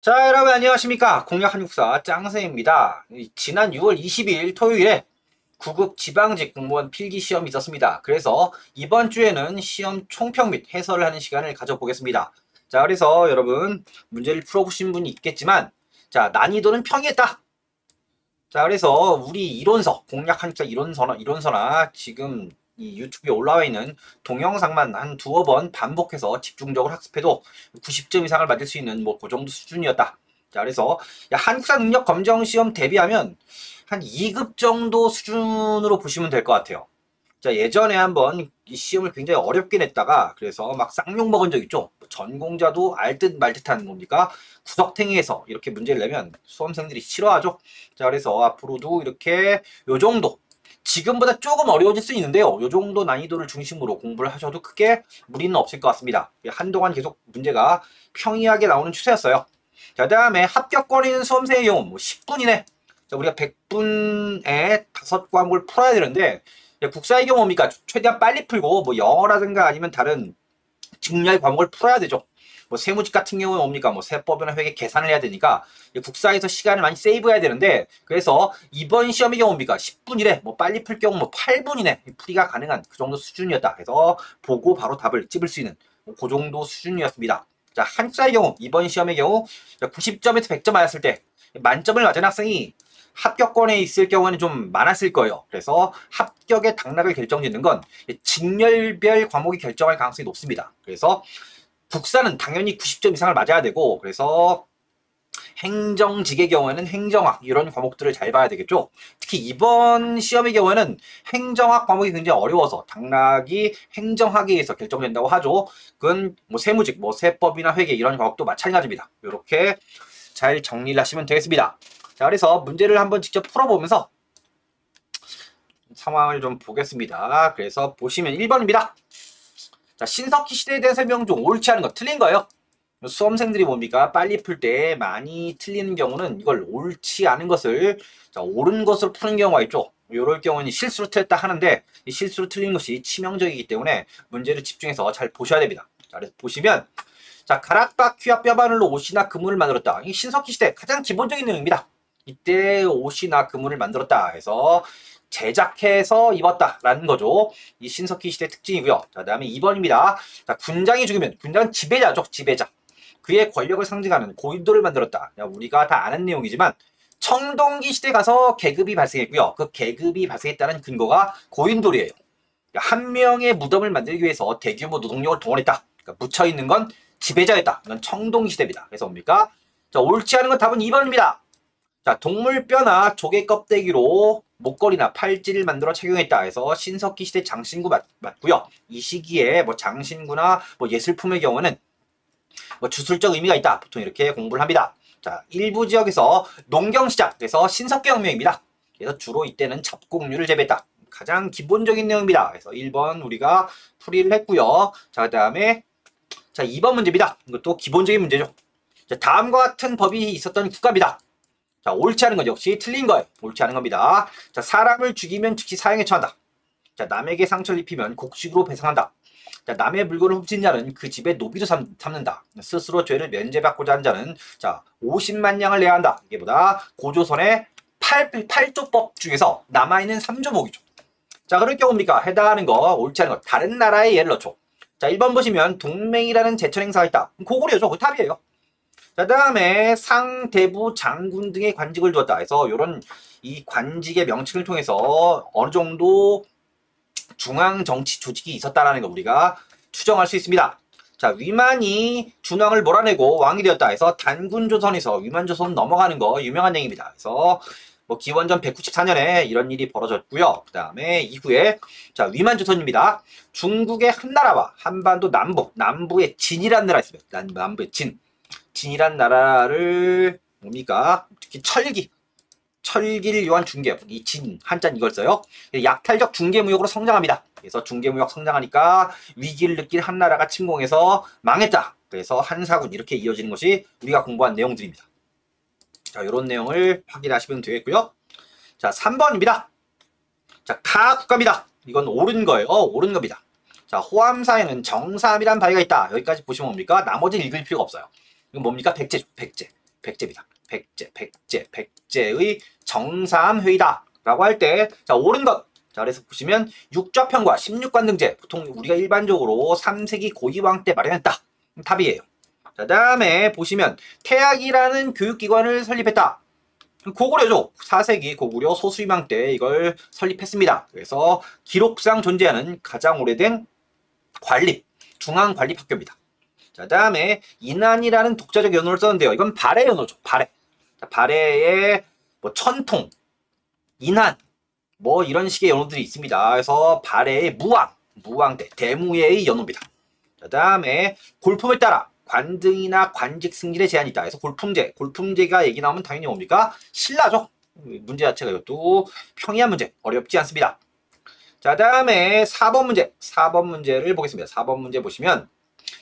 자, 여러분 안녕하십니까? 공략 한국사 짱쌤입니다. 지난 6월 22일 토요일에 9급 지방직 공무원 필기 시험이 있었습니다. 그래서 이번 주에는 시험 총평 및 해설을 하는 시간을 가져보겠습니다. 자, 그래서 여러분 문제를 풀어보신 분이 있겠지만, 자, 난이도는 평이했다. 자, 그래서 우리 이론서, 공략 한국사 이론서나 지금 이 유튜브에 올라와 있는 동영상만 한 두어 번 반복해서 집중적으로 학습해도 90점 이상을 맞을 수 있는 뭐 그 정도 수준이었다. 자, 그래서 한국사 능력 검정 시험 대비하면 한 2급 정도 수준으로 보시면 될 것 같아요. 자, 예전에 한번 이 시험을 굉장히 어렵게 냈다가 그래서 막 쌍욕 먹은 적 있죠. 전공자도 알 듯 말 듯한 뭡니까? 구석탱이에서 이렇게 문제를 내면 수험생들이 싫어하죠. 자, 그래서 앞으로도 이렇게 요 정도, 지금보다 조금 어려워질 수 있는데요. 요 정도 난이도를 중심으로 공부를 하셔도 크게 무리는 없을 것 같습니다. 한동안 계속 문제가 평이하게 나오는 추세였어요. 자, 다음에 합격권이 있는 수험생의 경우 뭐 10분 이내. 자, 우리가 100분에 5과목을 풀어야 되는데, 국사의 경우 뭡니까? 최대한 빨리 풀고 뭐 영어라든가 아니면 다른 직렬 과목을 풀어야 되죠. 뭐 세무직 같은 경우는 뭡니까? 뭐 세법이나 회계 계산을 해야 되니까 국사에서 시간을 많이 세이브해야 되는데, 그래서 이번 시험의 경우 뭡니까? 10분 이내, 뭐 빨리 풀 경우 뭐 8분 이내 풀이가 가능한 그 정도 수준이었다. 그래서 보고 바로 답을 찝을 수 있는 그 정도 수준이었습니다. 자, 한국사의 경우 이번 시험의 경우 90점에서 100점 맞았을 때 만점을 맞은 학생이 합격권에 있을 경우는 좀 많았을 거예요. 그래서 합격의 당락을 결정짓는 건 직렬별 과목이 결정할 가능성이 높습니다. 그래서 국사는 당연히 90점 이상을 맞아야 되고, 그래서 행정직의 경우에는 행정학 이런 과목들을 잘 봐야 되겠죠. 특히 이번 시험의 경우에는 행정학 과목이 굉장히 어려워서 당락이 행정학에 의해서 결정된다고 하죠. 그건 뭐 세무직, 뭐 세법이나 회계 이런 과목도 마찬가지입니다. 이렇게 잘 정리를 하시면 되겠습니다. 자, 그래서 문제를 한번 직접 풀어보면서 상황을 좀 보겠습니다. 그래서 보시면 1번입니다. 자, 신석기 시대에 대한 설명 중 옳지 않은 거, 틀린 거예요. 수험생들이 뭡니까? 빨리 풀 때 많이 틀리는 경우는 이걸 옳지 않은 것을 옳은 것으로 푸는 경우가 있죠. 이럴 경우는 실수로 틀렸다 하는데, 이 실수로 틀린 것이 치명적이기 때문에 문제를 집중해서 잘 보셔야 됩니다. 자, 그래서 보시면, 자, 가락바퀴와 뼈바늘로 옷이나 그물을 만들었다. 이 신석기 시대 가장 기본적인 내용입니다. 이때 옷이나 그물을 만들었다 해서 제작해서 입었다라는 거죠. 이 신석기 시대 특징이고요. 자, 다음에 2번입니다. 자, 군장이 죽으면, 군장은 지배자죠. 지배자. 그의 권력을 상징하는 고인돌을 만들었다. 야, 우리가 다 아는 내용이지만 청동기 시대 가서 계급이 발생했고요. 그 계급이 발생했다는 근거가 고인돌이에요. 한 명의 무덤을 만들기 위해서 대규모 노동력을 동원했다. 그러니까 묻혀있는 건 지배자였다. 이건 청동기 시대입니다. 그래서 뭡니까? 자, 옳지 않은 건 답은 2번입니다. 자, 동물 뼈나 조개 껍데기로 목걸이나 팔찌를 만들어 착용했다 해서 신석기 시대 장신구 맞고요. 이 시기에 뭐 장신구나 뭐 예술품의 경우는 뭐 주술적 의미가 있다. 보통 이렇게 공부를 합니다. 자, 일부 지역에서 농경시장, 그래서 신석기 혁명입니다. 그래서 주로 이때는 잡곡류를 재배했다. 가장 기본적인 내용입니다. 그래서 1번 우리가 풀이를 했고요. 자, 그 다음에 자, 2번 문제입니다. 이것도 기본적인 문제죠. 자, 다음과 같은 법이 있었던 국가입니다. 자, 옳지 않은 건 역시 틀린 거예요. 옳지 않은 겁니다. 자, 사람을 죽이면 즉시 사형에 처한다. 자, 남에게 상처를 입히면 곡식으로 배상한다. 자, 남의 물건을 훔친 자는 그 집의 노비도 삼는다. 스스로 죄를 면제받고자 하는 자는 자, 50만 양을 내야 한다. 이게 보다 고조선의 8조법 중에서 남아있는 3조목이죠. 자, 그럴 경우입니까? 해당하는 거, 옳지 않은 거, 다른 나라의 예를 넣죠. 자, 1번 보시면 동맹이라는 제천 행사가 있다. 고구려죠. 그 답이에요. 자, 다음에 상대부 장군 등의 관직을 두었다 해서 이런 이 관직의 명칭을 통해서 어느 정도 중앙 정치 조직이 있었다라는 거 우리가 추정할 수 있습니다. 자, 위만이 준왕을 몰아내고 왕이 되었다 해서 단군조선에서 위만조선 넘어가는 거 유명한 얘기입니다. 그래서 뭐 기원전 194년에 이런 일이 벌어졌고요. 그 다음에 이후에 자, 위만조선입니다. 중국의 한나라와 한반도 남부의 진이라는 나라 있습니다. 남부의 진이란 나라를 뭡니까? 특히 철기를 위한 중개업, 이 진, 한자는 이걸 써요. 약탈적 중개무역으로 성장합니다. 그래서 중개무역 성장하니까 위기를 느낀 한나라가 침공해서 망했다. 그래서 한사군 이렇게 이어지는 것이 우리가 공부한 내용들입니다. 자, 이런 내용을 확인하시면 되겠고요. 자, 3번입니다. 자, 카 국가입니다. 이건 옳은 거예요. 옳은 겁니다. 자, 호암사에는 정삼이란 바위가 있다. 여기까지 보시면 뭡니까? 나머지는 읽을 필요가 없어요. 이건 뭡니까? 백제죠. 백제. 백제입니다. 백제의 정삼회의다 라고 할 때, 자, 옳은 것. 자, 그래서 보시면 육좌편과 16관 등재, 보통 우리가 일반적으로 3세기 고이왕 때 마련했다. 답이에요. 자, 다음에 보시면 태학이라는 교육기관을 설립했다. 고구려죠. 4세기 고구려 소수희망 때 이걸 설립했습니다. 그래서 기록상 존재하는 가장 오래된 관립, 중앙관립학교입니다. 자, 다음에 인안이라는 독자적 연호를 썼는데요. 이건 발해 연호죠. 발해. 자, 발해의 뭐 천통, 인안, 뭐 이런 식의 연호들이 있습니다. 그래서 발해의 무왕 때 대무예의 연호입니다. 자, 다음에 골품에 따라 관등이나 관직 승진에 제한이 있다. 그래서 골품제가 얘기 나오면 당연히 뭡니까? 신라죠. 문제 자체가 이것도 평이한 문제, 어렵지 않습니다. 자, 다음에 4번 문제. 4번 문제를 보겠습니다. 4번 문제 보시면,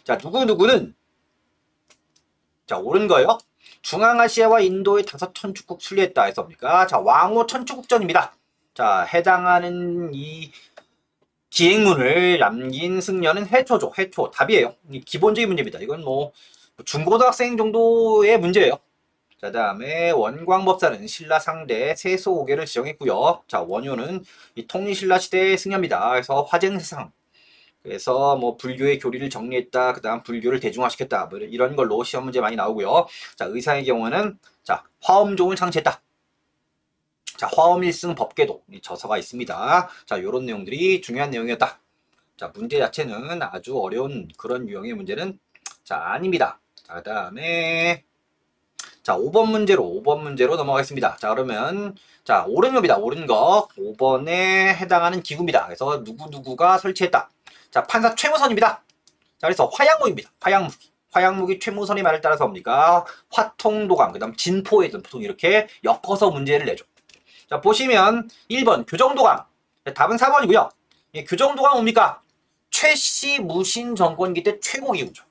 자, 누구는, 자, 옳은 거예요. 중앙아시아와 인도의 5천축국 순례했다 해서 뭡니까? 자, 왕호 천축국전입니다. 자, 해당하는 이 기행문을 남긴 승려는 해초죠. 해초. 답이에요. 기본적인 문제입니다. 이건 뭐 중고등학생 정도의 문제예요. 자, 다음에 원광법사는 신라 상대 세소오계를 지정했고요. 자, 원효는 이 통일신라 시대의 승려입니다. 그래서 화쟁세상. 그래서 뭐 불교의 교리를 정리했다. 그 다음 불교를 대중화시켰다. 뭐 이런 걸로 시험 문제 많이 나오고요. 자, 의사의 경우는 자, 화엄종을 창시했다. 자, 화엄일승 법계도 저서가 있습니다. 자, 요런 내용들이 중요한 내용이었다. 자, 문제 자체는 아주 어려운 그런 유형의 문제는 자, 아닙니다. 자, 그 다음에 자, 5번 문제로 넘어가겠습니다. 자, 그러면 자, 옳은 겁니다. 옳은 거 5번에 해당하는 기구입니다. 그래서 누구가 설치했다. 자, 판사 최무선입니다. 자, 그래서 화양무기입니다. 화양무기 최무선의 말을 따라서 뭡니까? 화통도감, 그 다음 진포에든 보통 이렇게 엮어서 문제를 내죠. 자, 보시면 1번 교정도감. 답은 4번이고요. 교정도감 뭡니까? 최씨 무신 정권기 때 최고 기구죠.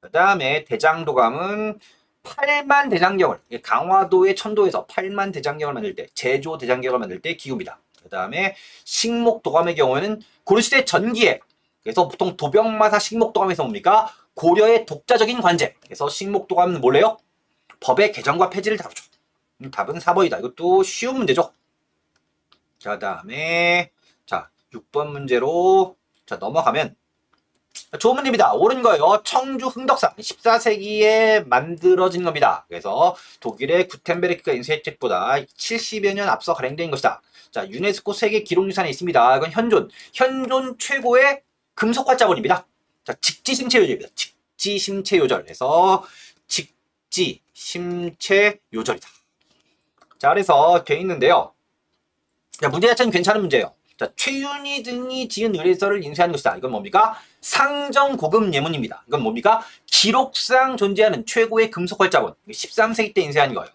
그 다음에 대장도감은 8만 대장경을 강화도의 천도에서 8만 대장경을 만들 때 제조 대장경을 만들 때 기구입니다. 그 다음에 식목도감의 경우에는 고려시대 전기에 그래서 보통 도병마사 식목도감에서 뭡니까? 고려의 독자적인 관제. 그래서 식목도감은 뭘래요? 법의 개정과 폐지를 다루죠. 답은 4번이다. 이것도 쉬운 문제죠. 자, 다음에 자 6번 문제로 자 넘어가면 좋은 문제입니다. 옳은 거예요. 청주 흥덕상 14세기에 만들어진 겁니다. 그래서 독일의 구텐베르크가 인수한 책보다 70여 년 앞서 발행된 것이다. 자, 유네스코 세계 기록유산에 있습니다. 이건 현존 최고의 금속 활자본입니다. 자, 직지심체 요절입니다. 직지심체 요절에서 직지심체 요절이다. 자, 그래서 돼 있는데요. 자, 문제 자체는 괜찮은 문제예요. 자, 최윤희 등이 지은 의뢰서를 인쇄하는 것이다. 이건 뭡니까? 상정고급 예문입니다. 이건 뭡니까? 기록상 존재하는 최고의 금속 활자본. 13세기 때 인쇄한 거예요.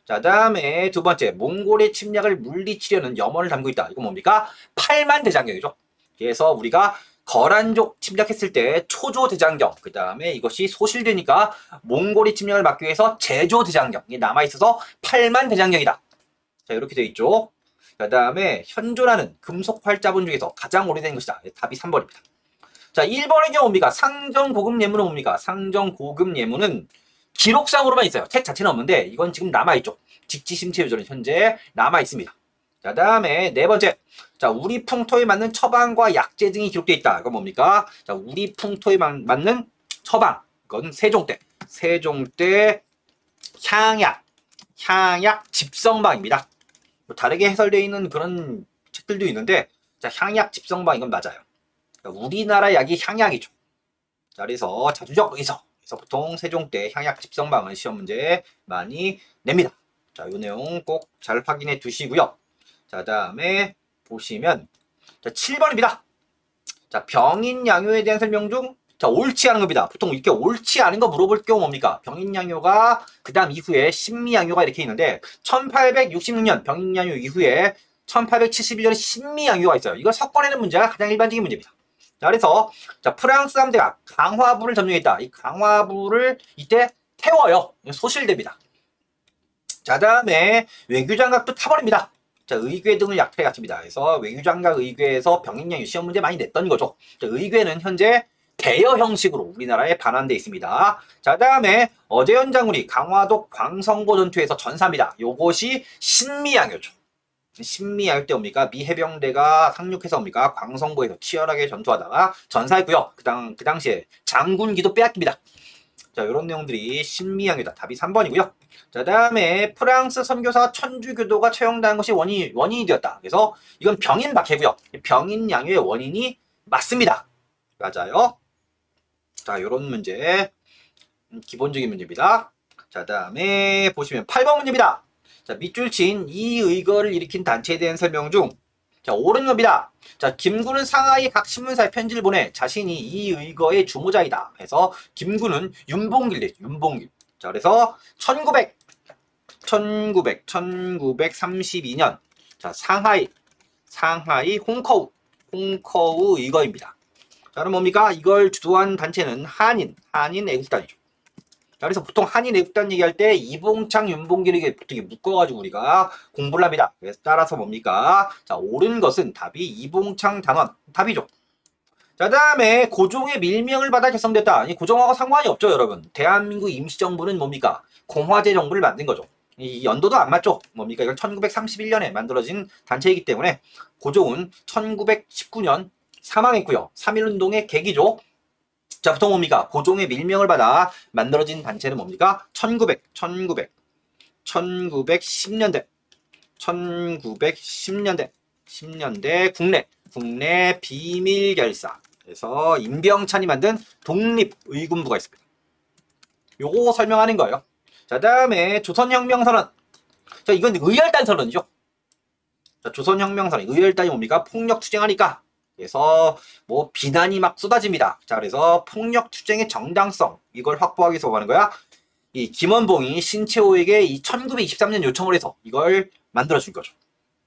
자, 다음에 두 번째, 몽골의 침략을 물리치려는 염원을 담고 있다. 이건 뭡니까? 8만 대장경이죠. 그래서 우리가 거란족 침략했을 때 초조 대장경, 그 다음에 이것이 소실되니까 몽골의 침략을 막기 위해서 제조 대장경이 남아있어서 8만 대장경이다. 자, 이렇게 되어 있죠. 그 다음에 현존하는 금속 활자본 중에서 가장 오래된 것이다. 답이 3번입니다. 자, 1번의 경우 뭡니까? 상정고급 예문은 뭡니까? 상정고급 예문은 기록상으로만 있어요. 책 자체는 없는데 이건 지금 남아있죠. 직지심체 요절은 현재 남아있습니다. 자, 다음에 네 번째. 자, 우리 풍토에 맞는 처방과 약재 등이 기록되어 있다. 이건 뭡니까? 자, 우리 풍토에 맞는 처방. 이건 세종 때 향약 집성방입니다. 다르게 해설되어 있는 그런 책들도 있는데, 자, 향약 집성방 이건 맞아요. 우리나라 약이 향약이죠. 자, 그래서 자주적 의서. 그래서 보통 세종 때 향약 집성방을 시험 문제 많이 냅니다. 자, 이 내용 꼭 잘 확인해 두시고요. 자, 다음에 보시면 자, 7번입니다. 자, 병인양요에 대한 설명 중 자, 옳지 않은 겁니다. 보통 이렇게 옳지 않은 거 물어볼 경우 뭡니까? 병인양요가 그 다음 이후에 신미양요가 이렇게 있는데 1866년 병인양요 이후에 1871년에 신미양요가 있어요. 이거 석권에는 문제가 가장 일반적인 문제입니다. 자, 그래서 자, 프랑스 함대가 강화부를 점령했다. 이 강화부를 이때 태워요. 소실됩니다. 자, 다음에 외교장갑도 타버립니다. 자, 의궤 등을 약탈해 갔습니다. 그래서 외교장갑 의궤에서 병인양요 시험 문제 많이 냈던 거죠. 자, 의궤는 현재 대여 형식으로 우리나라에 반환되어 있습니다. 자, 다음에 어재현 장군이 강화도 광성보 전투에서 전사합니다. 요것이 신미양요죠. 신미양 때 옵니까? 미 해병대가 상륙해서 옵니까? 광성보에서 치열하게 전투하다가 전사했고요. 그 당시에 장군기도 빼앗깁니다. 자, 이런 내용들이 신미양요다. 답이 3번이고요. 자, 다음에 프랑스 선교사 천주교도가 처형당한 것이 원인이 되었다. 그래서 이건 병인 박해고요. 병인 양요의 원인이 맞습니다. 맞아요. 자, 요런 문제 기본적인 문제입니다. 자, 다음에 보시면 8번 문제입니다. 자, 밑줄 친 이 의거를 일으킨 단체에 대한 설명 중 자, 옳은 겁니다. 자, 김구는 상하이 각 신문사에 편지를 보내 자신이 이 의거의 주모자이다 해서 김구는 윤봉길. 자, 그래서 1932년 자, 상하이 홍커우 의거입니다. 자, 그럼 뭡니까? 이걸 주도한 단체는 한인 애국단이죠. 자, 그래서 보통 한인 애국단 얘기할 때 이봉창, 윤봉길에게 보통 묶어가지고 우리가 공부를 합니다. 그래서 따라서 뭡니까? 자, 옳은 것은 답이 이봉창 단원 답이죠. 자, 다음에 고종의 밀명을 받아 결성됐다. 이 고종하고 상관이 없죠, 여러분. 대한민국 임시정부는 뭡니까? 공화제 정부를 만든 거죠. 이 연도도 안 맞죠? 뭡니까? 이건 1931년에 만들어진 단체이기 때문에 고종은 1919년 사망했고요. 3.1운동의 계기죠. 자, 보통 뭡니까? 고종의 밀명을 받아 만들어진 단체는 뭡니까? 1910년대 국내 비밀결사. 그래서 임병찬이 만든 독립의군부가 있습니다. 요거 설명하는 거예요. 자, 다음에 조선혁명선언. 자, 이건 의열단선언이죠. 자, 조선혁명선언. 의열단이 뭡니까? 폭력투쟁하니까. 그래서 뭐 비난이 막 쏟아집니다. 자, 그래서 폭력투쟁의 정당성 이걸 확보하기 위해서 뭐 하는 거야? 이 김원봉이 신채호에게 이 1923년 요청을 해서 이걸 만들어준 거죠.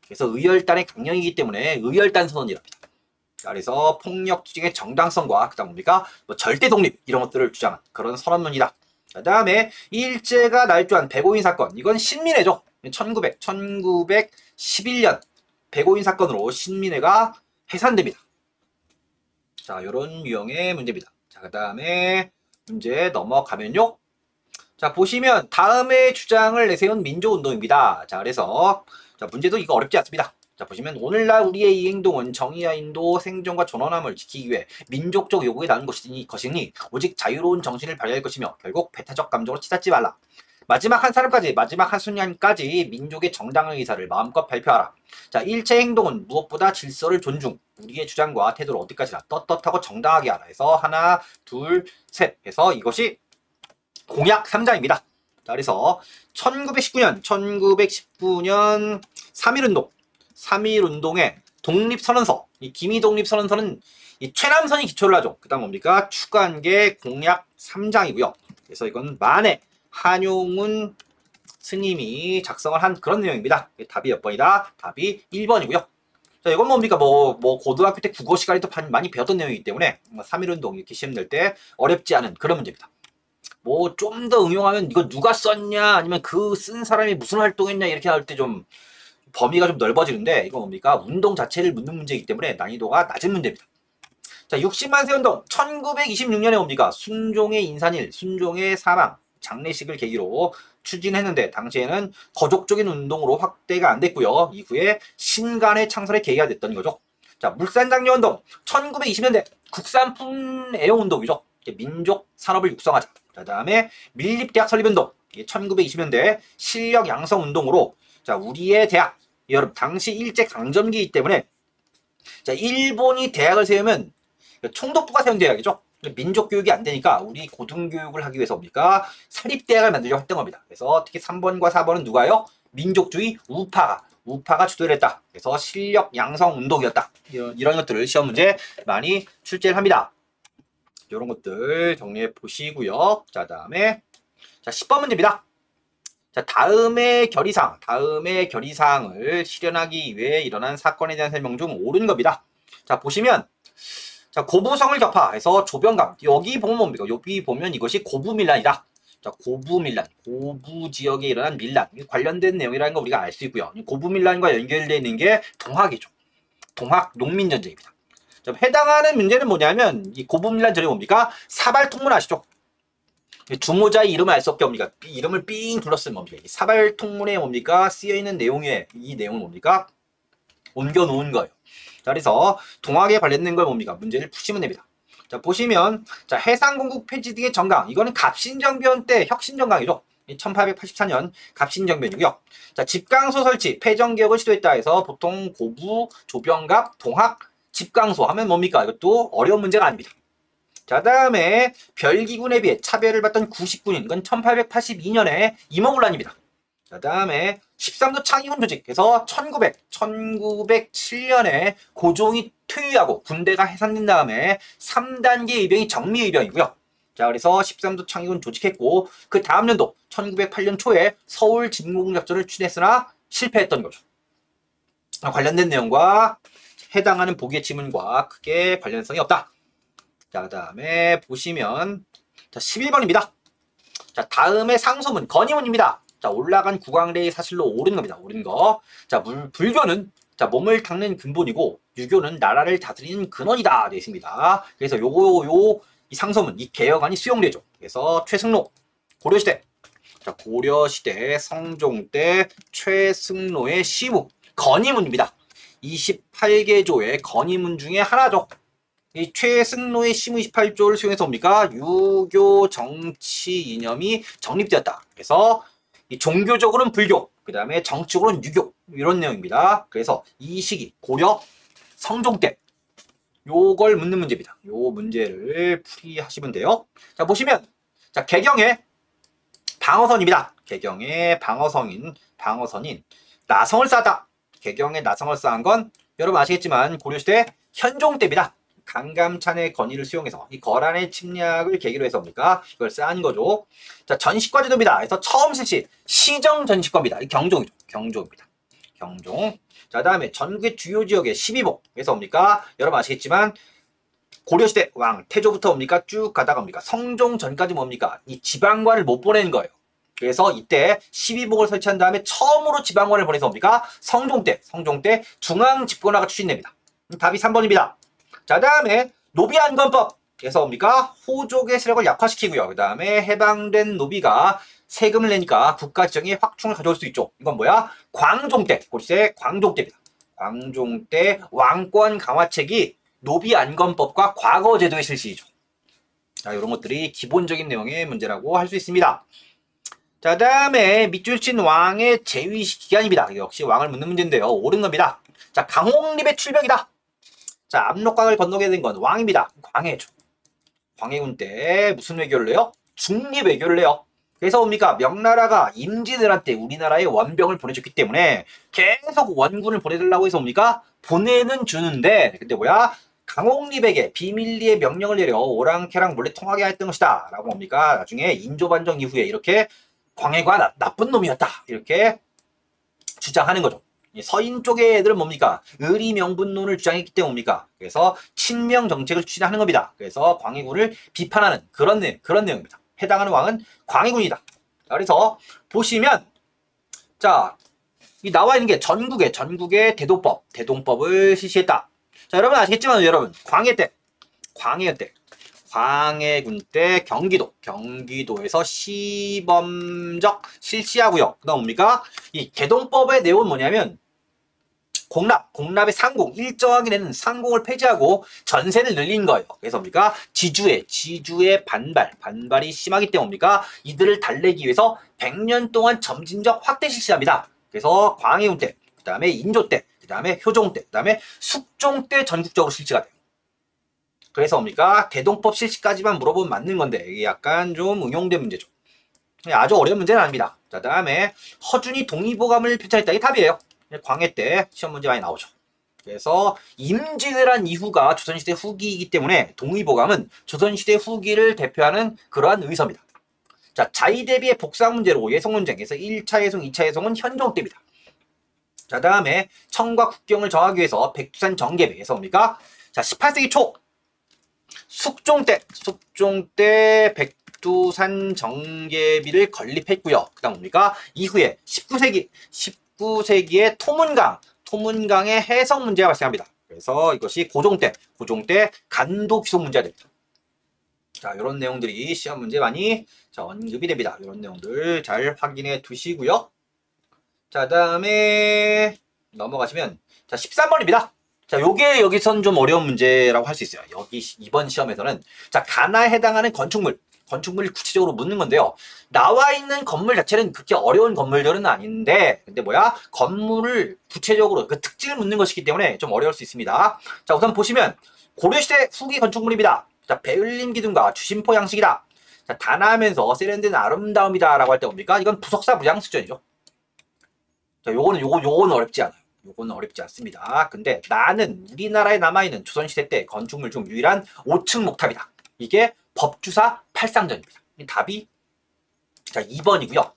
그래서 의열단의 강령이기 때문에 의열단 선언이랍니다. 자, 그래서 폭력투쟁의 정당성과 그다음 뭡니까? 뭐 절대 독립 이런 것들을 주장한 그런 선언문이다. 자, 다음에 일제가 날조한 백오인 사건. 이건 신민회죠. 1911년 백오인 사건으로 신민회가 해산됩니다. 자, 요런 유형의 문제입니다. 자, 그 다음에 문제 넘어가면요. 자, 보시면 다음의 주장을 내세운 민족운동입니다. 자, 그래서 자, 문제도 이거 어렵지 않습니다. 자, 보시면 오늘날 우리의 이 행동은 정의와 인도 생존과 존엄함을 지키기 위해 민족적 요구에 따른 것이니 오직 자유로운 정신을 발휘할 것이며 결국 배타적 감정으로 치닫지 말라. 마지막 한 사람까지 마지막 한 순간까지 민족의 정당한 의사를 마음껏 발표하라. 자, 일체 행동은 무엇보다 질서를 존중, 우리의 주장과 태도를 어디까지나 떳떳하고 정당하게 하라 해서 하나, 둘, 셋 해서 이것이 공약 3장입니다. 자, 그래서 1919년 3.1운동의 독립선언서, 이 기미독립선언서는 이 최남선이 기초를 하죠. 그 다음 뭡니까? 추가한 게 공약 3장이고요. 그래서 이건 만해 한용운 스님이 작성을 한 그런 내용입니다. 답이 몇 번이다? 답이 1번이고요. 자, 이건 뭡니까? 뭐 고등학교 때 국어 시간에도 많이 배웠던 내용이기 때문에 3.1운동 이렇게 시험 낼 때 어렵지 않은 그런 문제입니다. 뭐 좀 더 응용하면 이거 누가 썼냐 아니면 그 쓴 사람이 무슨 활동했냐 이렇게 할 때 좀 범위가 좀 넓어지는데 이거 뭡니까? 운동 자체를 묻는 문제이기 때문에 난이도가 낮은 문제입니다. 자, 60만 세운동 1926년에 뭡니까? 순종의 인산일, 순종의 사망, 장례식을 계기로 추진했는데 당시에는 거족적인 운동으로 확대가 안 됐고요. 이후에 신간의 창설의 계기가 됐던 거죠. 자, 물산장려운동 1920년대 국산품 애용운동이죠. 민족 산업을 육성하자. 자, 다음에 밀립대학 설립운동 1920년대 실력 양성 운동으로 자, 우리의 대학 여러분 당시 일제 강점기이기 때문에 자, 일본이 대학을 세우면 총독부가 세운 대학이죠. 민족 교육이 안 되니까 우리 고등교육을 하기 위해서 뭡니까? 사립대학을 만들려고 했던 겁니다. 그래서 특히 3번과 4번은 누가요? 민족주의 우파가 주도를 했다. 그래서 실력 양성 운동이었다. 이런 것들을 시험 문제 많이 출제를 합니다. 이런 것들 정리해 보시고요. 자, 다음에 자, 10번 문제입니다. 자, 다음의 결의사항을 실현하기 위해 일어난 사건에 대한 설명 중 옳은 겁니다. 자, 보시면 자, 고부성을 격파해서 조병감. 여기 보면 뭡니까? 여기 보면 이것이 고부밀란이다. 자, 고부밀란. 고부 지역에 일어난 밀란. 관련된 내용이라는 거 우리가 알 수 있고요. 고부밀란과 연결되어 있는 게 동학이죠. 동학 농민전쟁입니다. 자, 해당하는 문제는 뭐냐면 이 고분밀란 절이 뭡니까? 사발통문 아시죠? 주모자의 이름을 알 수 없게 뭡니까? 이름을 삥 둘러쓴 뭡니까? 이 사발통문에 뭡니까? 쓰여있는 내용에 이 내용은 뭡니까? 옮겨 놓은 거예요. 자, 그래서 동학에 관련된 걸 뭡니까? 문제를 푸시면 됩니다. 자, 보시면 자, 해상공국 폐지 등의 정강. 이거는 갑신정변 때 혁신정강이죠. 1884년 갑신정변이고요. 자, 집강소 설치, 폐정개혁을 시도했다 해서 보통 고부, 조병갑, 동학, 집강소 하면 뭡니까? 이것도 어려운 문제가 아닙니다. 자, 다음에 별기군에 비해 차별을 받던 90군인, 이건 1882년에 임원군란입니다. 자, 다음에 13도 창의군 조직에서 1907년에 고종이 퇴위하고 군대가 해산된 다음에 3단계 의병이 정미의병이고요. 자, 그래서 13도 창의군 조직했고 그 다음 년도 1908년 초에 서울 진공작전을 추진했으나 실패했던 거죠. 관련된 내용과 해당하는 보기의 지문과 크게 관련성이 없다. 자, 그 다음에 보시면 자, 11번입니다. 자, 다음에 상소문, 건의문입니다. 자, 올라간 구광래의 사실로 옳은 겁니다. 옳은 거. 자, 불교는 자, 몸을 닦는 근본이고 유교는 나라를 다스리는 근원이다 되어 있습니다. 그래서 이 상소문, 이 개혁안이 수용되죠. 그래서 최승로, 고려시대. 자, 고려시대 성종 때 최승로의 시무, 건의문입니다. 28개 조의 건의문 중에 하나죠. 이 최승로의 시무 28조를 수용해서 뭡니까? 유교 정치 이념이 정립되었다. 그래서 이 종교적으로는 불교, 그 다음에 정치적으로는 유교 이런 내용입니다. 그래서 이 시기 고려 성종 때 요걸 묻는 문제입니다. 요 문제를 풀이하시면 돼요. 자, 보시면 자, 개경의 방어선입니다. 개경의 방어선인 나성을 쌓았다. 개경의 나성을 쌓은 건 여러분 아시겠지만 고려시대 현종 때입니다. 강감찬의 건의를 수용해서 이 거란의 침략을 계기로 해서 뭡니까? 이걸 쌓은 거죠. 자, 전시과 제도입니다. 그래서 처음 실시 시정 전시과입니다. 이 경종이죠. 경종입니다. 경종. 자, 다음에 전국의 주요 지역의 12복. 그래서 뭡니까? 여러분 아시겠지만 고려시대 왕 태조부터 뭡니까? 쭉 가다가 뭡니까? 성종 전까지 뭡니까? 이 지방관을 못 보내는 거예요. 그래서 이때 12복을 설치한 다음에 처음으로 지방관을 보내서 뭡니까? 성종 때 중앙집권화가 추진됩니다. 답이 3번입니다. 자, 다음에 노비안건법. 그래서 뭡니까? 호족의 세력을 약화시키고요. 그 다음에 해방된 노비가 세금을 내니까 국가 지정에 확충을 가져올 수 있죠. 이건 뭐야? 광종 때, 고려시대 광종 때입니다. 광종 때 왕권 강화책이 노비안건법과 과거제도의 실시이죠. 자, 이런 것들이 기본적인 내용의 문제라고 할 수 있습니다. 자, 다음에 밑줄친 왕의 재위식 기간입니다. 역시 왕을 묻는 문제인데요. 옳은 겁니다. 자, 강홍립의 출병이다. 자, 압록강을 건너게 된 건 왕입니다. 광해죠. 광해군 때 무슨 외교를 해요? 중립 외교를 해요. 그래서 뭡니까? 명나라가 임진왜란 우리나라에 원병을 보내줬기 때문에 계속 원군을 보내달라고 해서 뭡니까? 보내는 주는데 근데 뭐야? 강홍립에게 비밀리에 명령을 내려 오랑캐랑 몰래 통하게 했던 것이다 라고 뭡니까? 나중에 인조반정 이후에 이렇게 광해가 나쁜 놈이었다 이렇게 주장하는 거죠. 서인 쪽의 애들은 뭡니까? 의리명분론을 주장했기 때문에 뭡니까? 그래서 친명 정책을 추진하는 겁니다. 그래서 광해군을 비판하는 그런 내용입니다. 해당하는 왕은 광해군이다. 그래서 보시면 자, 이 나와 있는 게 전국의 대동법을 실시했다. 자, 여러분 아시겠지만 여러분 광해군 때 경기도에서 시범적 실시하고요. 그다음 뭡니까? 이 대동법의 내용은 뭐냐면 공납의 상공, 일정하게 내는 상공을 폐지하고 전세를 늘린 거예요. 그래서 뭡니까? 지주의 반발이 심하기 때문에 뭡니까? 이들을 달래기 위해서 100년 동안 점진적 확대 실시합니다. 그래서 광해군 때, 그 다음에 인조 때, 그 다음에 효종 때, 그 다음에 숙종 때 전국적으로 실시가 돼요. 그래서 뭡니까? 대동법 실시까지만 물어보면 맞는 건데 이게 약간 좀 응용된 문제죠. 아주 어려운 문제는 아닙니다. 자, 다음에 허준이 동의보감을 표창했다. 이게 답이에요. 광해 때 시험 문제 많이 나오죠. 그래서 임진왜란 이후가 조선시대 후기이기 때문에 동의보감은 조선시대 후기를 대표하는 그러한 의서입니다. 자, 자의 대비의 복상 문제로 예송논쟁에서 1차 예송, 2차 예송은 현종 때입니다. 자, 다음에 청과 국경을 정하기 위해서 백두산 정계배에서 뭡니까? 자, 18세기 초 숙종 때 백두산 정계비를 건립했고요. 그 다음 뭡니까? 이후에 19세기에 토문강의 해석 문제가 발생합니다. 그래서 이것이 고종때 간도 귀속 문제가 됩니다. 자, 이런 내용들이 시험 문제 많이 언급이 됩니다. 이런 내용들 잘 확인해 두시고요. 자, 다음에 넘어가시면 자, 13번입니다. 자, 요게 여기선 좀 어려운 문제라고 할 수 있어요. 여기 이번 시험에서는 자, 가나에 해당하는 건축물 구체적으로 묻는 건데요. 나와 있는 건물 자체는 그렇게 어려운 건물들은 아닌데, 근데 뭐야? 건물을 구체적으로 그 특징을 묻는 것이기 때문에 좀 어려울 수 있습니다. 자, 우선 보시면 고려시대 후기 건축물입니다. 자, 베을림 기둥과 주심포 양식이다. 자, 단아하면서 세련된 아름다움이다 라고 할 때 뭡니까? 이건 부석사 무양 수준이죠. 자, 요거는 어렵지 않아요. 요거는 어렵지 않습니다. 근데 나는 우리나라에 남아있는 조선시대 때 건축물 중 유일한 5층 목탑이다. 이게 법주사 팔상전입니다. 이 답이 자 2번이고요.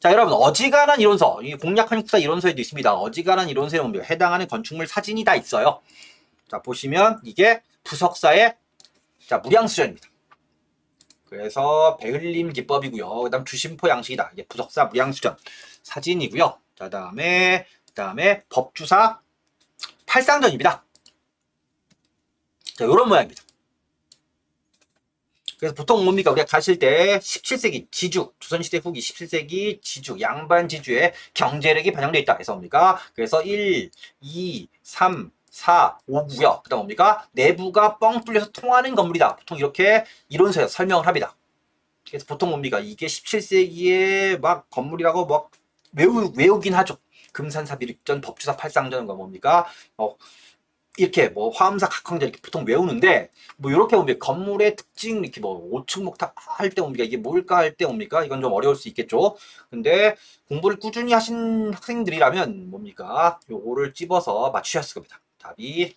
자, 여러분 어지간한 이론서, 이 공략한국사 이론서에도 있습니다. 어지간한 이론서에 보면 해당하는 건축물 사진이 다 있어요. 자, 보시면 이게 부석사의 자 무량수전입니다. 그래서 베을림 기법이고요. 그다음 주심포 양식이다. 이게 부석사 무량수전 사진이고요. 자, 그다음에 법주사 팔상전입니다. 자, 요런 모양입니다. 그래서 보통 뭡니까? 우리가 가실 때 17세기 지주, 조선시대 후기 17세기 지주, 양반 지주의 경제력이 반영되어 있다. 그래서 뭡니까? 그래서 1, 2, 3, 4, 5구요. 그 다음 뭡니까? 내부가 뻥 뚫려서 통하는 건물이다. 보통 이렇게 이론서에서 설명을 합니다. 그래서 보통 뭡니까? 이게 17세기의 막 건물이라고 막 외우긴 하죠. 금산사비립전, 법주사 팔상전과 뭡니까? 이렇게 뭐 화엄사 각황전 이렇게 보통 외우는데 뭐 이렇게 보면 건물의 특징 이렇게 뭐 5층 목탑 할 때 뭡니까? 이게 뭘까 할 때 뭡니까? 이건 좀 어려울 수 있겠죠. 근데 공부를 꾸준히 하신 학생들이라면 뭡니까? 요거를 찝어서 맞추셨을 겁니다. 답이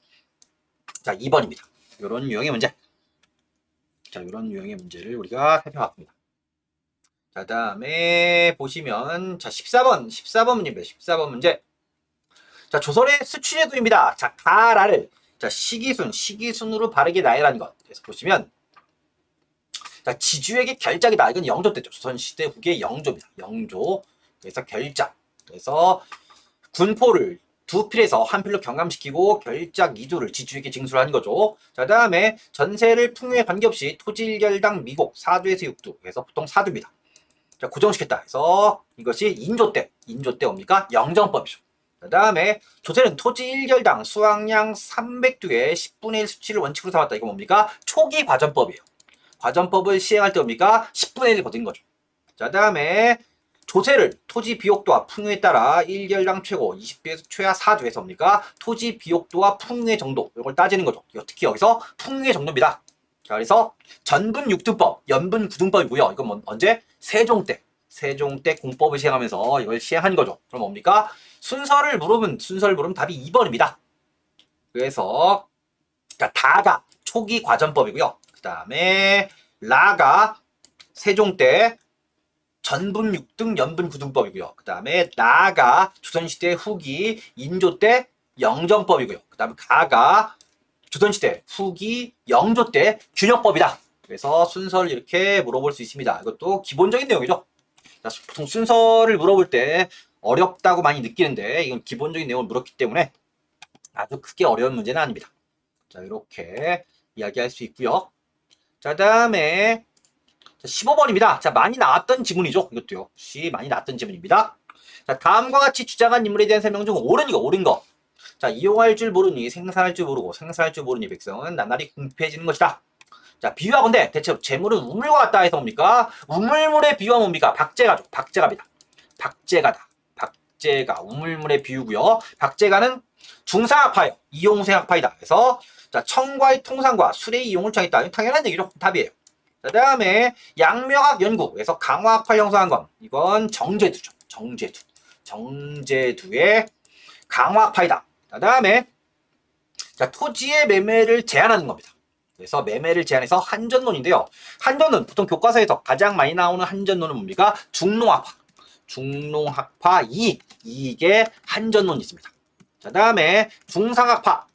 자 2번입니다. 요런 유형의 문제. 자, 요런 유형의 문제를 우리가 살펴봤습니다. 자, 다음에 보시면 자 14번 문제입니다. 14번 문제. 자, 조선의 수취제도입니다. 자, 가라를 자 시기순으로 바르게 나열한 것. 그래서 보시면 자 지주에게 결작이다. 이건 영조 때죠. 조선시대 후기의 영조입니다. 영조. 그래서 결작. 그래서 군포를 두 필에서 한 필로 경감시키고 결작 2두를 지주에게 징수를 한 거죠. 자, 다음에 전세를 풍요에 관계없이 토지일결당 미곡 4두에서 6두. 그래서 보통 4두입니다. 자, 고정시켰다. 그래서 이것이 인조 때 뭡니까? 영정법이죠. 그 다음에 조선은 토지 1결당 수확량 300두의 10분의 1 수치를 원칙으로 삼았다. 이거 뭡니까? 초기 과전법이에요. 과전법을 시행할 때 뭡니까? 10분의 1을 거둔 거죠. 자, 다음에 조세를 토지 비옥도와 풍요에 따라 1결당 최고 20배에서 최하 4두에서 뭡니까? 토지 비옥도와 풍요의 정도 이걸 따지는 거죠. 특히 여기서 풍요의 정도입니다. 자, 그래서 전분 6등법, 연분 9등법이고요. 이건 뭐 언제? 세종 때 공법을 시행하면서 이걸 시행한 거죠. 그럼 뭡니까? 순서를 물으면 답이 2번입니다. 그래서 자, 다가 초기 과전법이고요. 그 다음에 라가 세종 때 전분 6등 연분 9등법이고요. 그 다음에 나가 조선시대 후기 인조 때 영정법이고요. 그 다음에 가가 조선시대 후기 영조 때 균형법이다. 그래서 순서를 이렇게 물어볼 수 있습니다. 이것도 기본적인 내용이죠. 보통 순서를 물어볼 때 어렵다고 많이 느끼는데 이건 기본적인 내용을 물었기 때문에 아주 크게 어려운 문제는 아닙니다. 자, 이렇게 이야기할 수 있고요. 자, 다음에 15번입니다. 자, 많이 나왔던 지문이죠. 이것도요. 많이 나왔던 지문입니다. 자, 다음과 같이 주장한 인물에 대한 설명 중 옳은 거. 자, 이용할 줄 모르니 생산할 줄 모르고 생산할 줄 모르니 백성은 나날이 궁핍해지는 것이다. 자, 비유하건대 대체로 재물은 우물과 같다 해서 뭡니까? 우물물의 비유가 뭡니까? 박제가죠. 박제가입니다. 박제가 우물물의 비유고요. 박제가는 중상학파예요. 이용생학파이다. 그래서 자, 청과의 통상과 술의 이용을 청했다. 당연한 얘기죠. 답이에요. 자, 다음에 양명학 연구에서 강화학파 형성한 건 이건 정제두죠. 정제두의 강화학파이다. 자, 다음에 자, 토지의 매매를 제한하는 겁니다. 그래서 매매를 제한해서 한전론인데요. 한전론 보통 교과서에서 가장 많이 나오는 한전론은 뭡니까? 중농학파 이익의 한전론이 있습니다. 자, 다음에 중상학파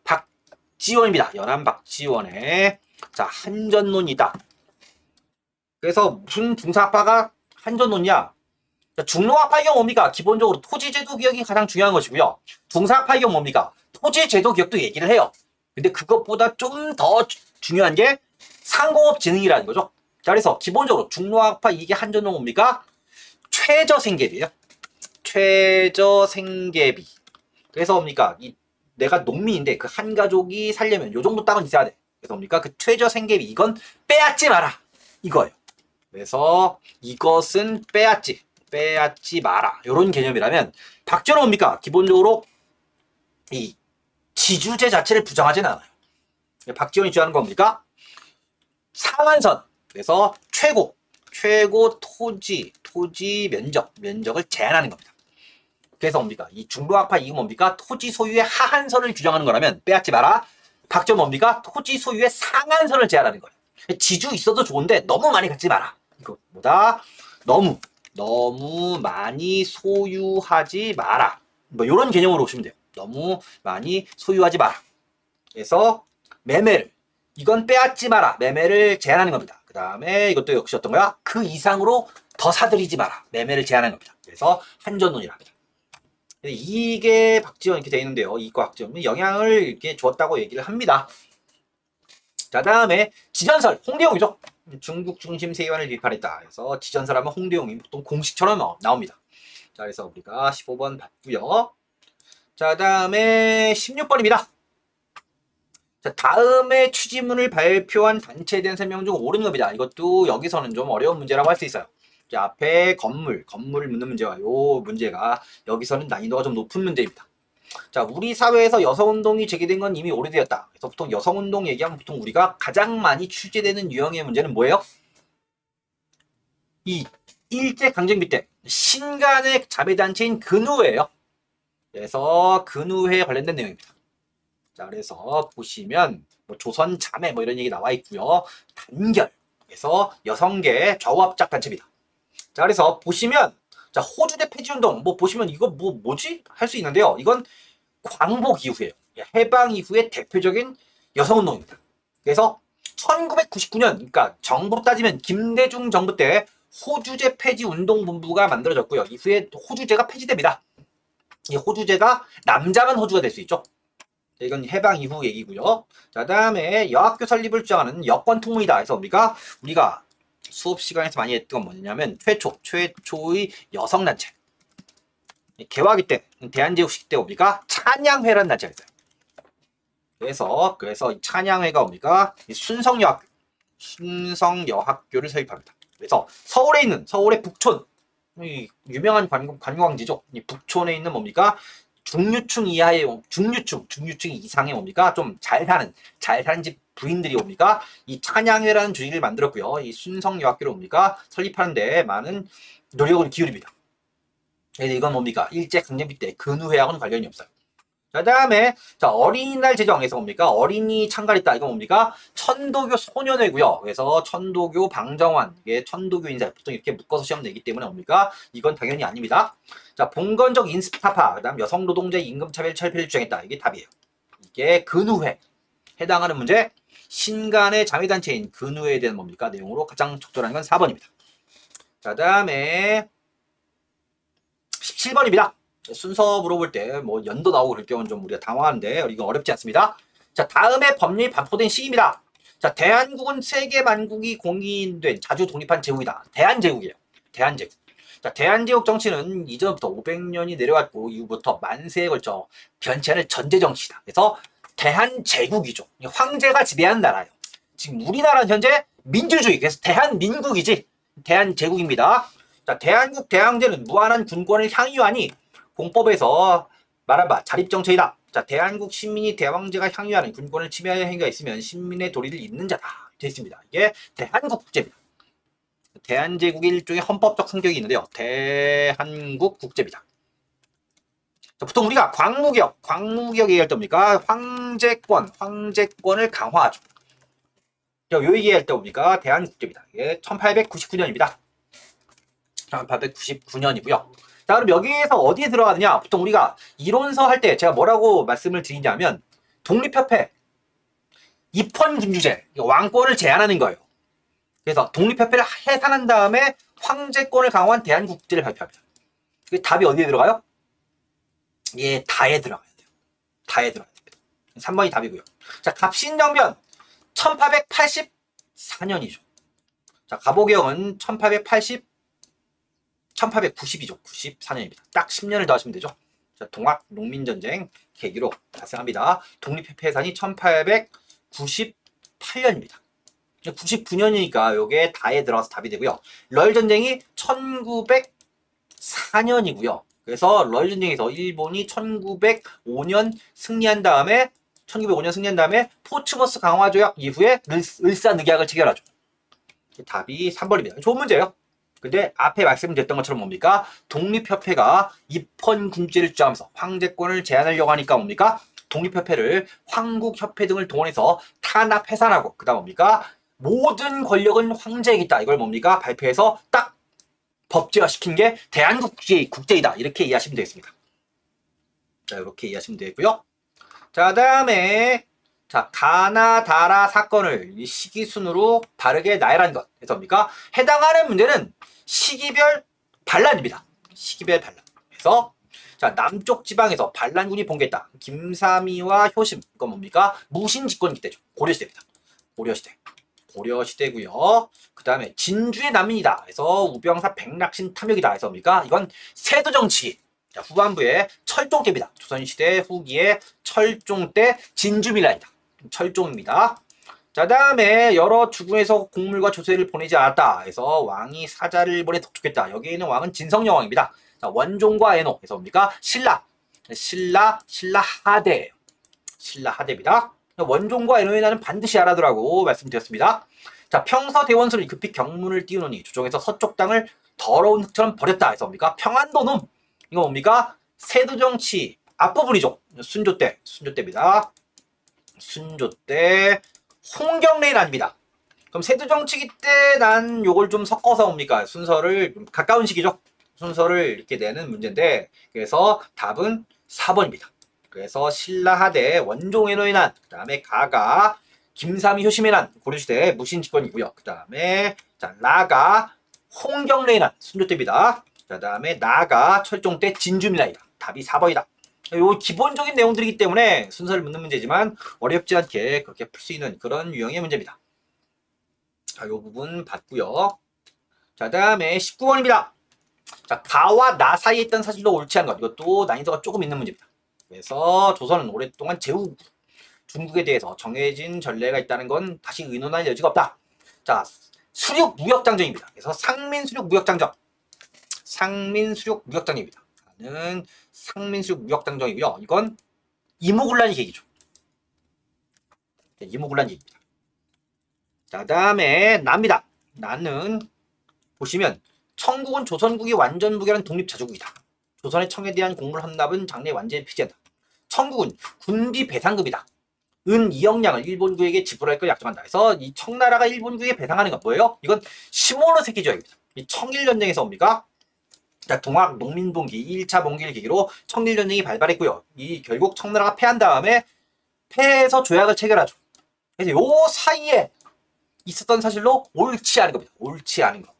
박지원입니다. 연안 박지원의 자, 한전론이다. 그래서 무슨 중상학파가 한전론이야? 중농학파의 경우 뭡니까? 기본적으로 토지제도 기억이 가장 중요한 것이고요. 둥사학파의 경우 뭡니까? 토지제도 기억도 얘기를 해요. 근데 그것보다 좀 더 중요한 게 상공업진흥이라는 거죠. 자, 그래서 기본적으로 중농학파 이게 한전은 뭡니까? 최저생계비예요. 최저생계비. 그래서 뭡니까? 내가 농민인데 그 한 가족이 살려면 요 정도 땅은 있어야 돼. 그래서 뭡니까? 그 최저생계비 이건 빼앗지 마라. 이거예요. 그래서 이것은 빼앗지 마라. 이런 개념이라면 박지원은 뭡니까? 기본적으로 이 지주제 자체를 부정하지는 않아요. 박지원이 주장하는 건 뭡니까? 상한선. 그래서 최고 토지 면적을 제한하는 겁니다. 그래서 뭡니까? 이 중도학파 이거 뭡니까? 토지 소유의 하한선을 규정하는 거라면 빼앗지 마라. 박지원 뭡니까? 토지 소유의 상한선을 제한하는 거예요. 지주 있어도 좋은데 너무 많이 갖지 마라. 이것보다 너무 많이 소유하지 마라. 뭐 이런 개념으로 보시면 돼요. 너무 많이 소유하지 마라. 그래서 매매를 이건 빼앗지 마라. 매매를 제한하는 겁니다. 그 다음에 이것도 역시 어떤 거야? 그 이상으로 더 사들이지 마라. 매매를 제한하는 겁니다. 그래서 한전론이라 합니다. 이게 박지원 이렇게 되어 있는데요. 이과 박지원은 영향을 이렇게 주었다고 얘기를 합니다. 자, 다음에 지전설 홍대용이죠. 중국 중심 세계관을 비판했다. 그래서 지전설하면 홍대용이 보통 공식처럼 나옵니다. 자, 그래서 우리가 15번 봤고요. 자, 다음에 16번입니다. 자, 다음에 취지문을 발표한 단체에 대한 설명 중 옳은 겁니다. 이것도 여기서는 좀 어려운 문제라고 할 수 있어요. 자, 앞에 건물을 묻는 문제와 요 문제가 여기서는 난이도가 좀 높은 문제입니다. 자, 우리 사회에서 여성운동이 제기된 건 이미 오래되었다. 그래서 보통 여성운동 얘기하면 보통 우리가 가장 많이 출제되는 유형의 문제는 뭐예요? 이 일제강점기 때 신간의 자매단체인 근우회예요. 그래서 근우회에 관련된 내용입니다. 자, 그래서 보시면 뭐 조선 자매 뭐 이런 얘기 나와 있고요. 단결. 그래서 여성계 좌우합작 단체입니다. 자, 그래서 보시면 자, 호주제 폐지운동 뭐 보시면 이거 뭐지? 할 수 있는데요. 이건 광복 이후에요. 해방 이후의 대표적인 여성운동입니다. 그래서 1999년 그러니까 정부로 따지면 김대중 정부 때 호주제 폐지운동본부가 만들어졌고요. 이후에 호주제가 폐지됩니다. 이 호주제가 남자만 호주가 될 수 있죠. 이건 해방 이후 얘기고요. 자, 다음에 여학교 설립을 주장하는 여권통문이다. 그래서 우리가 수업 시간에서 많이 했던 건 뭐냐면 최초의 여성단체. 개화기 때 대한제국식 때 뭡니까? 찬양회라는 단체가 있어요. 그래서 이 찬양회가 뭡니까? 순성여학교를 설립합니다. 그래서 서울의 북촌, 이 유명한 관광지죠. 이 북촌에 있는 뭡니까? 중류층 이상의 뭡니까? 좀 잘 사는 집 부인들이 뭡니까? 이 찬양회라는 주의를 만들었고요. 이 순성여학교를 뭡니까? 설립하는데 많은 노력을 기울입니다. 그래서 이건 뭡니까? 일제강점기 때 근우회하고는 관련이 없어요. 자, 다음에 자, 어린이날 제정에서 뭡니까? 어린이 참가했다. 이건 뭡니까? 천도교 소년회고요. 그래서 천도교 방정환, 이게 천도교 인사 보통 이렇게 묶어서 시험 내기 때문에 뭡니까? 이건 당연히 아닙니다. 자, 봉건적 인스타파, 그다음 여성 노동자 임금차별 철폐를 주장했다. 이게 답이에요. 이게 근우회 해당하는 문제. 신간의 자매단체인 근우회에 대한 뭡니까? 내용으로 가장 적절한 건 4번입니다. 자, 다음에 17번입니다. 순서 물어볼 때 뭐 연도 나오고 그럴 경우는 좀 우리가 당황하는데 이거 어렵지 않습니다. 자, 다음에 법률이 반포된 시기입니다. 자, 대한국은 세계 만국이 공인된 자주 독립한 제국이다. 대한제국이에요. 대한제국. 자, 대한제국 정치는 이전부터 500년이 내려왔고 이후부터 만세에 걸쳐 변치하는 전제 정치다. 그래서 대한제국이죠. 황제가 지배하는 나라예요. 지금 우리나라는 현재 민주주의. 그래서 대한민국이지. 대한제국입니다. 자, 대한국 대항제는 무한한 군권을 향유하니 공법에서 말한 바 자립정체이다. 자, 대한국 시민이 대왕제가 향유하는 군권을 침해할 행위가 있으면 시민의 도리를 잇는 자다. 되어 있습니다. 이게 대한국 국제입니다. 대한제국의 일종의 헌법적 성격이 있는데요. 대한국 국제입니다. 자, 보통 우리가 광무격 얘기할 때 뭡니까? 황제권을 강화하죠. 요 얘기할 때 뭡니까? 대한국제입니다. 이게 1899년입니다. 1899년이고요. 자, 그럼 여기에서 어디에 들어가느냐? 보통 우리가 이론서 할 때 제가 뭐라고 말씀을 드리냐면 독립협회, 입헌군주제, 왕권을 제한하는 거예요. 그래서 독립협회를 해산한 다음에 황제권을 강화한 대한국제를 발표합니다. 그 답이 어디에 들어가요? 예, 다에 들어가야 돼요. 다에 들어가야 됩니다. 3번이 답이고요. 자, 갑신정변 1884년이죠. 자, 갑오경은 1890이죠. 94년입니다. 딱 10년을 더 하시면 되죠. 자, 동학 농민전쟁 계기로 발생합니다. 독립해산이 1898년입니다. 99년이니까 요게 다에 들어가서 답이 되고요. 러일전쟁이 1904년이고요. 그래서 러일전쟁에서 일본이 1905년 승리한 다음에 포츠머스 강화조약 이후에 을사늑약을 체결하죠. 답이 3번입니다. 좋은 문제예요. 근데 앞에 말씀드렸던 것처럼 뭡니까? 독립협회가 입헌군제를 주장하면서 황제권을 제한하려고 하니까 뭡니까? 독립협회를 황국협회 등을 동원해서 탄압 해산하고 그 다음 뭡니까? 모든 권력은 황제에게 있다. 이걸 뭡니까? 발표해서 딱 법제화시킨 게 대한국제이다. 이렇게 이해하시면 되겠습니다. 자, 이렇게 이해하시면 되고요. 자, 다음에 자, 가나다라 사건을 이 시기순으로 바르게 나열한 것. 그래서 뭡니까? 해당하는 문제는 시기별 반란입니다. 시기별 반란. 그래서 자, 남쪽 지방에서 반란군이 봉기했다. 김삼이와 효심. 이건 뭡니까? 무신집권기 때죠. 고려시대입니다. 고려시대. 고려시대고요. 그 다음에 진주의 난민이다. 그래서 우병사 백낙신 탐욕이다. 그래서 뭡니까? 이건 세도정치. 자, 후반부에 철종때입니다. 조선시대 후기에 철종때 진주밀란이다. 철종입니다. 자, 다음에 여러 주군에서 곡물과 조세를 보내지 않았다. 그래서 왕이 사자를 보내 독촉했다. 여기에 있는 왕은 진성여왕입니다. 자, 원종과 애노. 그래서 뭡니까? 신라하대예요. 신라하대입니다. 원종과 애노의 나는 반드시 알아두라고 말씀드렸습니다. 자, 평서대원술이 급히 경문을 띄우노니 조정에서 서쪽 땅을 더러운 흙처럼 버렸다. 그래서 뭡니까? 평안도놈. 이거 뭡니까? 세도정치 앞부분이죠. 순조 때입니다. 순조 때 홍경래난입니다. 그럼 세도정치기 때 난 요걸 좀 섞어서 뭡니까? 순서를 좀 가까운 시기죠. 순서를 이렇게 내는 문제인데 그래서 답은 4번입니다. 그래서 신라하대 원종애노의 난, 그 다음에 가가 김삼이 효심의 난, 고려시대 무신집권이고요. 그 다음에 자 라가 홍경래의 난, 순조 때입니다. 그 다음에 나가 철종 때 진주밀란이다. 답이 4번이다. 요 기본적인 내용들이기 때문에 순서를 묻는 문제지만 어렵지 않게 그렇게 풀 수 있는 그런 유형의 문제입니다. 자, 요 부분 봤고요. 자, 다음에 19번입니다. 자, 가와 나 사이에 있던 사실도 옳지 않은 것. 이것도 난이도가 조금 있는 문제입니다. 그래서 조선은 오랫동안 제후 중국에 대해서 정해진 전례가 있다는 건 다시 의논할 여지가 없다. 자, 수륙 무역장정입니다. 그래서 상민수륙 무역장정. 상민수륙 무역장정입니다. 는 상민수륙 무역장정이고요. 이건 이모군란이 계기죠. 이모군란 얘기입니다. 자, 다음에 나입니다. 나는 보시면 청국은 조선국이 완전 무결한 독립자주국이다. 조선의 청에 대한 곡물 헌납은 장래 완전히 폐지한다. 청국은 군비 배상금이다. 은 2억량을 일본국에게 지불할 걸 약정한다. 그래서 이 청나라가 일본국에 배상하는 건 뭐예요? 이건 시모노세키 조약입니다. 이 청일전쟁에서 뭡니까? 자, 동학 농민봉기 1차 봉기를 계기로 청일전쟁이 발발했고요. 이 결국 청나라가 패한 다음에 패해서 조약을 체결하죠. 그래서 요 사이에 있었던 사실로 옳지 않은 겁니다. 옳지 않은 거.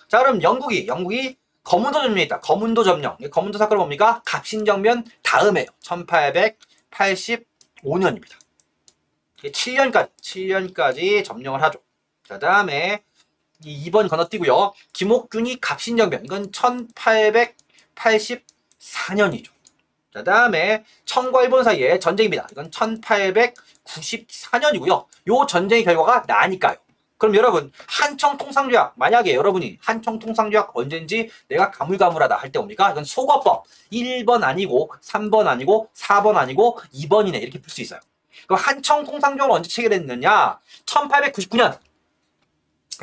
자, 그럼 영국이 거문도 점령에 있다. 거문도 점령. 거문도 사건은 뭡니까? 갑신정변 다음에요. 1885년입니다. 7년까지 점령을 하죠. 자, 다음에 2번 건너뛰고요. 김옥균이 갑신정변. 이건 1884년이죠. 자, 다음에 청과 일본 사이의 전쟁입니다. 이건 1894년이고요. 요 전쟁의 결과가 나니까요. 그럼 여러분, 한청통상조약, 만약에 여러분이 한청통상조약 언젠지 내가 가물가물하다 할 때 옵니까? 이건 소거법. 1번 아니고 3번 아니고 4번 아니고 2번이네. 이렇게 풀 수 있어요. 그럼 한청통상조약을 언제 체결했느냐? 1899년.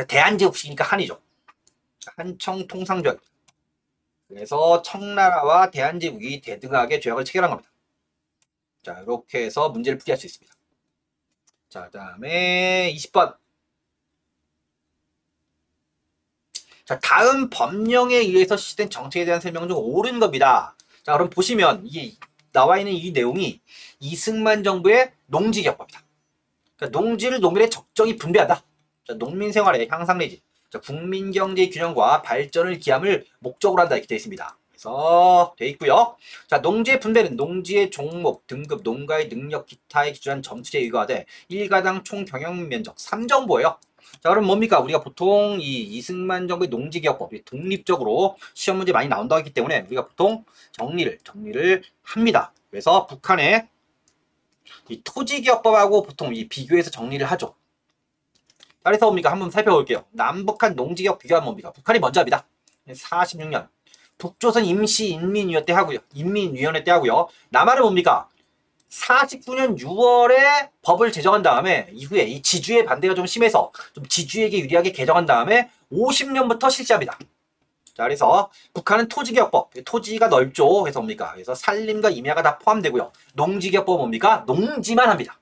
대한제국시니까 한이죠. 한청통상조약. 그래서 청나라와 대한제국이 대등하게 조약을 체결한 겁니다. 자, 이렇게 해서 문제를 풀이할 수 있습니다. 자, 그 다음에 20번. 자, 다음 법령에 의해서 실시된 정책에 대한 설명 중 옳은 겁니다. 자, 그럼 보시면 이게 나와 있는 이 내용이 이승만 정부의 농지개혁법입니다. 그러니까 농지를 농민에 적정히 분배한다. 자, 농민 생활의 향상 내지 자, 국민 경제 균형과 발전을 기함을 목적으로 한다 이렇게 되어 있습니다. 그래서 되어 있고요. 자, 농지의 분배는 농지의 종목, 등급, 농가의 능력, 기타에 기준한 점수제에 의거하되 일가당 총 경영 면적 3정보예요. 자, 그럼 뭡니까? 우리가 보통 이 이승만 정부의 농지개혁법이 독립적으로 시험 문제 많이 나온다고 했기 때문에 우리가 보통 정리를 합니다. 그래서 북한의 이 토지개혁법하고 보통 이 비교해서 정리를 하죠. 자, 그래서 뭡니까? 한번 살펴볼게요. 남북한 농지개혁 비교하면 뭡니까? 북한이 먼저 합니다. 46년. 북조선 임시인민위원회 때 하고요. 인민위원회 때 하고요. 남한은 뭡니까? 49년 6월에 법을 제정한 다음에 이후에 이 지주의 반대가 좀 심해서 좀 지주에게 유리하게 개정한 다음에 50년부터 실시합니다. 자, 그래서 북한은 토지개혁법, 토지가 넓죠. 그래서 뭡니까? 그래서 산림과 임야가 다 포함되고요. 농지개혁법은 뭡니까? 농지만 합니다.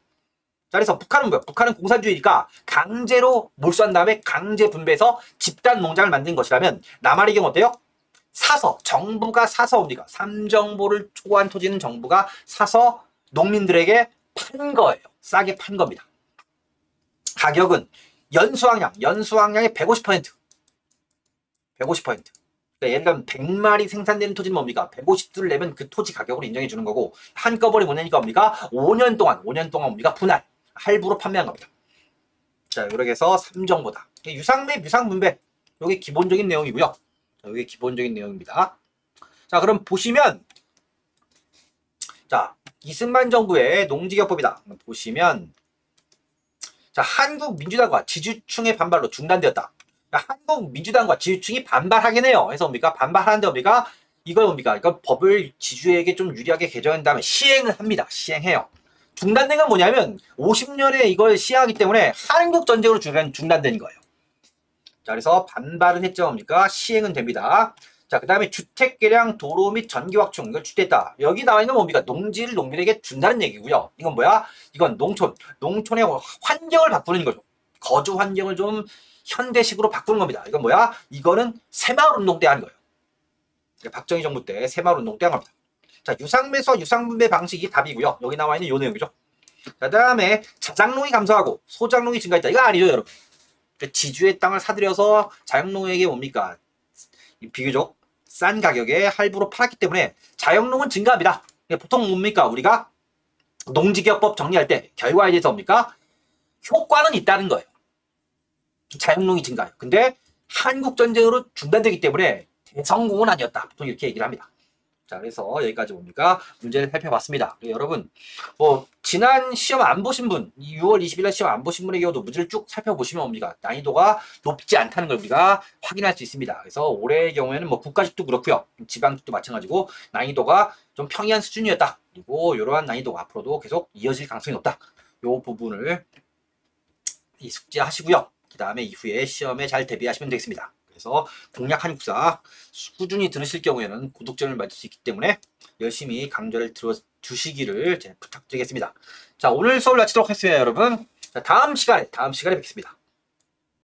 자, 그래서 북한은 뭐야? 북한은 공산주의니까 강제로 몰수한 다음에 강제 분배해서 집단 농장을 만든 것이라면 남한의 경우 어때요? 사서, 정부가 사서 옵니까? 삼정보를 초과한 토지는 정부가 사서 농민들에게 판 거예요. 싸게 판 겁니다. 가격은 연수확량의 150%. 150%. 그러니까 예를 들면 100마리 생산되는 토지는 뭡니까? 150주를 내면 그 토지 가격으로 인정해 주는 거고 한꺼번에 못 내니까 뭡니까? 5년 동안 뭡니까? 분할, 할부로 판매한 겁니다. 자, 이렇게 해서 삼정보다. 유상매, 유상분배. 이게 기본적인 내용이고요. 이게 기본적인 내용입니다. 자, 그럼 보시면 자, 이승만 정부의 농지개혁법이다. 보시면 자, 한국민주당과 지주층의 반발로 중단되었다. 자, 한국민주당과 지주층이 반발하긴 해요. 그래서 뭡니까? 반발하는데 뭡니까? 이걸 뭡니까? 이거 법을 지주에게 좀 유리하게 개정한 다음에 시행을 합니다. 시행해요. 중단된 건 뭐냐면 50년에 이걸 시행하기 때문에 한국전쟁으로 중단된 거예요. 자, 그래서 반발은 했죠. 뭡니까? 시행은 됩니다. 자, 그 다음에 주택개량, 도로 및 전기확충, 이걸 주택했다. 여기 나와 있는 뭡니까? 농지를 농민에게 준다는 얘기고요. 이건 뭐야? 이건 농촌의 환경을 바꾸는 거죠. 거주 환경을 좀 현대식으로 바꾸는 겁니다. 이건 뭐야? 이거는 새마을운동 때 한 거예요. 박정희 정부 때 새마을운동 때 한 겁니다. 자, 유상매수와 유상분배 방식이 답이고요. 여기 나와 있는 요 내용이죠. 자, 그 다음에 자작농이 감소하고 소작농이 증가했다. 이거 아니죠, 여러분. 지주의 땅을 사들여서 자영농에게 뭡니까? 비교적 싼 가격에 할부로 팔았기 때문에 자영농은 증가합니다. 보통 뭡니까? 우리가 농지개혁법 정리할 때 결과에 대해서 뭡니까? 효과는 있다는 거예요. 자영농이 증가해요. 근데 한국전쟁으로 중단되기 때문에 대성공은 아니었다. 보통 이렇게 얘기를 합니다. 자, 그래서 여기까지 뭡니까? 문제를 살펴봤습니다. 여러분, 지난 시험 안 보신 분, 6월 20일 날 시험 안 보신 분의 경우도 문제를 쭉 살펴보시면 뭡니까? 난이도가 높지 않다는 걸 우리가 확인할 수 있습니다. 그래서 올해의 경우에는 지방직도 그렇고요. 지방직도 마찬가지고 난이도가 좀 평이한 수준이었다. 그리고 이러한 난이도가 앞으로도 계속 이어질 가능성이 높다. 이 부분을 숙지하시고요. 그 다음에 이후에 시험에 잘 대비하시면 되겠습니다. 그래서 공략 한국사 꾸준히 들으실 경우에는 고득점을 맞을 수 있기 때문에 열심히 강좌를 들어주시기를 부탁드리겠습니다. 자, 오늘 수업을 마치도록 하겠습니다, 여러분. 자, 다음 시간에 뵙겠습니다.